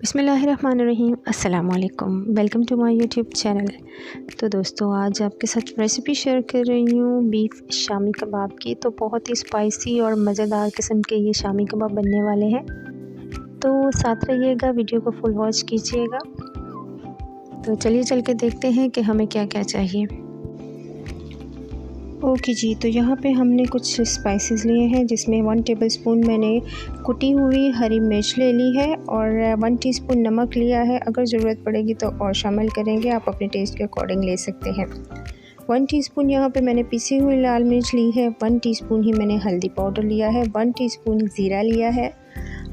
बिस्मिल्लाहिर्रहमानिर्रहीम, अस्सलाम वालेकुम। Welcome to my YouTube channel. तो दोस्तों, आज आपके साथ रेसिपी शेयर कर रही हूँ बीफ शामी कबाब की। तो बहुत ही स्पाइसी और मज़ेदार किस्म के ये शामी कबाब बनने वाले हैं, तो साथ रहिएगा, वीडियो को फुल वॉच कीजिएगा। तो चलिए चल के देखते हैं कि हमें क्या क्या चाहिए। ओके जी, तो यहाँ पे हमने कुछ स्पाइसेस लिए हैं, जिसमें 1 टेबलस्पून मैंने कुटी हुई हरी मिर्च ले ली है और 1 टीस्पून नमक लिया है। अगर ज़रूरत पड़ेगी तो और शामिल करेंगे, आप अपने टेस्ट के अकॉर्डिंग ले सकते हैं। 1 टीस्पून यहाँ पे मैंने पिसी हुई लाल मिर्च ली है। 1 टीस्पून ही मैंने हल्दी पाउडर लिया है। 1 टीस्पून ज़ीरा लिया है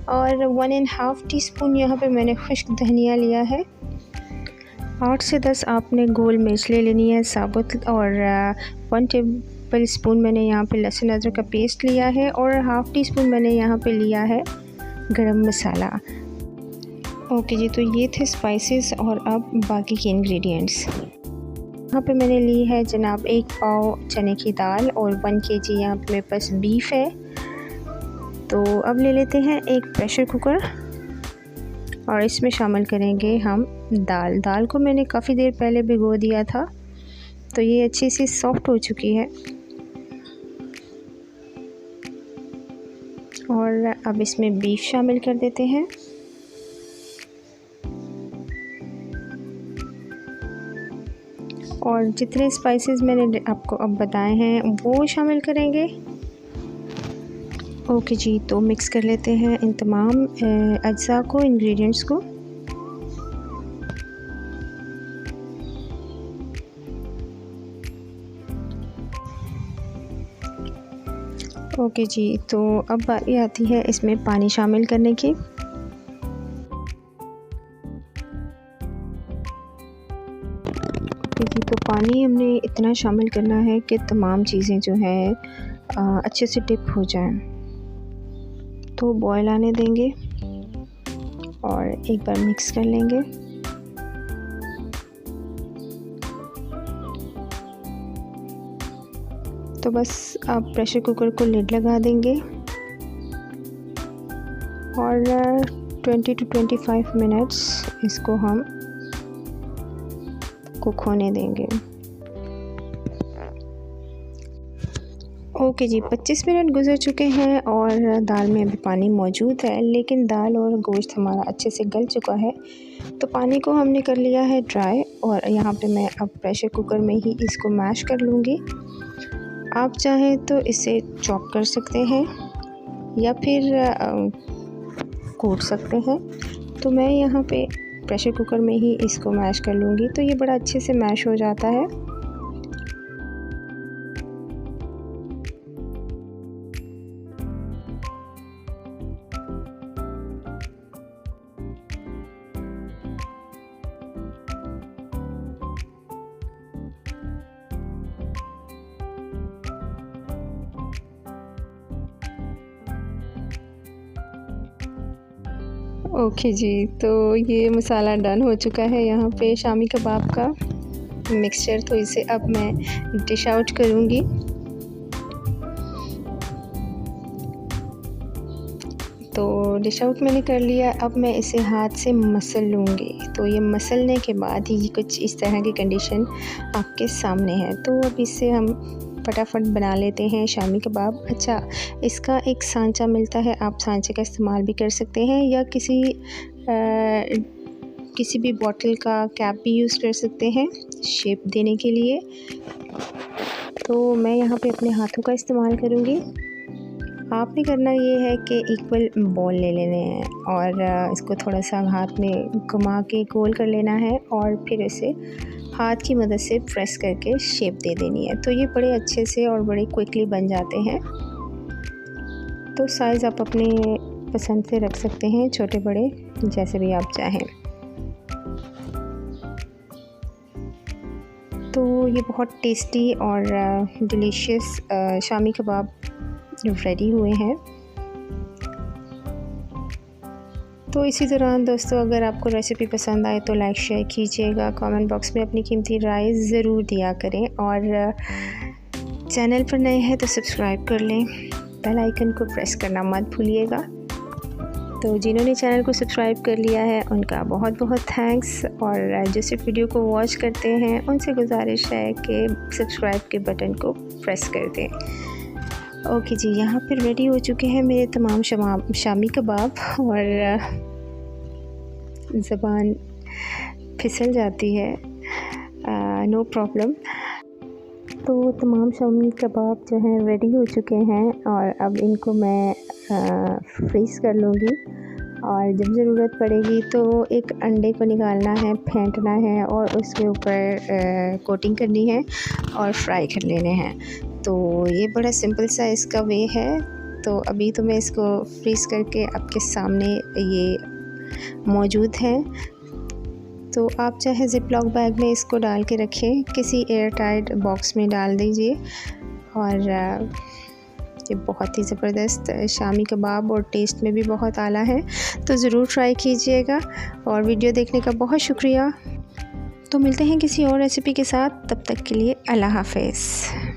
और 1.5 टीस्पून यहाँ पे मैंने खुश्क धनिया लिया है। 8 से 10 आपने गोल मिर्च ले लेनी है साबुत, और 1 टेबल स्पून मैंने यहाँ पे लहसुन अदरक का पेस्ट लिया है और हाफ़ टी स्पून मैंने यहाँ पे लिया है गरम मसाला। ओके जी, तो ये थे स्पाइसेस और अब बाकी के इंग्रेडिएंट्स। यहाँ पे मैंने ली है जनाब 1 पाव चने की दाल और 1 kg यहाँ पे मेरे पास बीफ है। तो अब ले लेते हैं एक प्रेशर कुकर और इसमें शामिल करेंगे हम दाल को मैंने काफ़ी देर पहले भिगो दिया था, तो ये अच्छी सी सॉफ्ट हो चुकी है। और अब इसमें बीफ शामिल कर देते हैं। और जितने स्पाइसेस मैंने आपको अब बताए हैं वो शामिल करेंगे। ओके जी, तो मिक्स कर लेते हैं इन तमाम अज्जा को, इंग्रेडिएंट्स को। ओके जी, तो अब बारी आती है इसमें पानी शामिल करने की। ओके जी, तो पानी हमने इतना शामिल करना है कि तमाम चीज़ें जो हैं अच्छे से डिप हो जाएं। तो बॉयल आने देंगे और एक बार मिक्स कर लेंगे। तो बस आप प्रेशर कुकर को लिड लगा देंगे और 20 to 25 मिनट्स इसको हम कुक होने देंगे। ओके जी, 25 मिनट गुजर चुके हैं और दाल में अभी पानी मौजूद है, लेकिन दाल और गोश्त हमारा अच्छे से गल चुका है। तो पानी को हमने कर लिया है ड्राई और यहाँ पे मैं अब प्रेशर कुकर में ही इसको मैश कर लूँगी। आप चाहें तो इसे चॉप कर सकते हैं या फिर कूट सकते हैं। तो मैं यहाँ पे प्रेशर कुकर में ही इसको मैश कर लूँगी, तो ये बड़ा अच्छे से मैश हो जाता है। ओके जी, तो ये मसाला डन हो चुका है यहाँ पे शामी कबाब का मिक्सचर। तो इसे अब मैं डिश आउट करूँगी। तो डिश आउट मैंने कर लिया। अब मैं इसे हाथ से मसल लूँगी। तो ये मसलने के बाद ही कुछ इस तरह की कंडीशन आपके सामने है। तो अब इसे हम फटाफट बना लेते हैं शामी कबाब। अच्छा, इसका एक सांचा मिलता है, आप सांचे का इस्तेमाल भी कर सकते हैं या किसी भी बॉटल का कैप भी यूज़ कर सकते हैं शेप देने के लिए। तो मैं यहाँ पे अपने हाथों का इस्तेमाल करूँगी। आपने करना ये है कि इक्वल बॉल ले लेने हैं और इसको थोड़ा सा हाथ में घुमा के गोल कर लेना है और फिर इसे हाथ की मदद से प्रेस करके शेप दे देनी है। तो ये बड़े अच्छे से और बड़े क्विकली बन जाते हैं। तो साइज़ आप अपने पसंद से रख सकते हैं, छोटे बड़े जैसे भी आप चाहें। तो ये बहुत टेस्टी और डिलीशियस शामी कबाब रेडी हुए हैं। तो इसी दौरान दोस्तों, अगर आपको रेसिपी पसंद आए तो लाइक शेयर कीजिएगा, कमेंट बॉक्स में अपनी कीमती राय ज़रूर दिया करें और चैनल पर नए हैं तो सब्सक्राइब कर लें, बेल आइकन को प्रेस करना मत भूलिएगा। तो जिन्होंने चैनल को सब्सक्राइब कर लिया है उनका बहुत बहुत थैंक्स, और जो सिर्फ वीडियो को वॉच करते हैं उनसे गुजारिश है कि सब्सक्राइब के बटन को प्रेस कर दें। ओके जी, यहाँ पर रेडी हो चुके हैं मेरे तमाम शामी कबाब, और ज़बान फिसल जाती है, नो प्रॉब्लम। तो तमाम शामी कबाब जो हैं रेडी हो चुके हैं, और अब इनको मैं फ्रीज़ कर लूँगी, और जब ज़रूरत पड़ेगी तो एक अंडे को निकालना है, फेंटना है और उसके ऊपर कोटिंग करनी है और फ्राई कर लेने हैं। तो ये बड़ा सिंपल सा इसका वे है। तो अभी तो मैं इसको फ्रीज़ करके आपके सामने ये मौजूद है। तो आप चाहे ज़िप-लॉक बैग में इसको डाल के रखें, किसी एयर टाइट बॉक्स में डाल दीजिए, और ये बहुत ही ज़बरदस्त शामी कबाब और टेस्ट में भी बहुत आला है। तो ज़रूर ट्राई कीजिएगा, और वीडियो देखने का बहुत शुक्रिया। तो मिलते हैं किसी और रेसिपी के साथ, तब तक के लिए अल्लाह हाफ़िज़।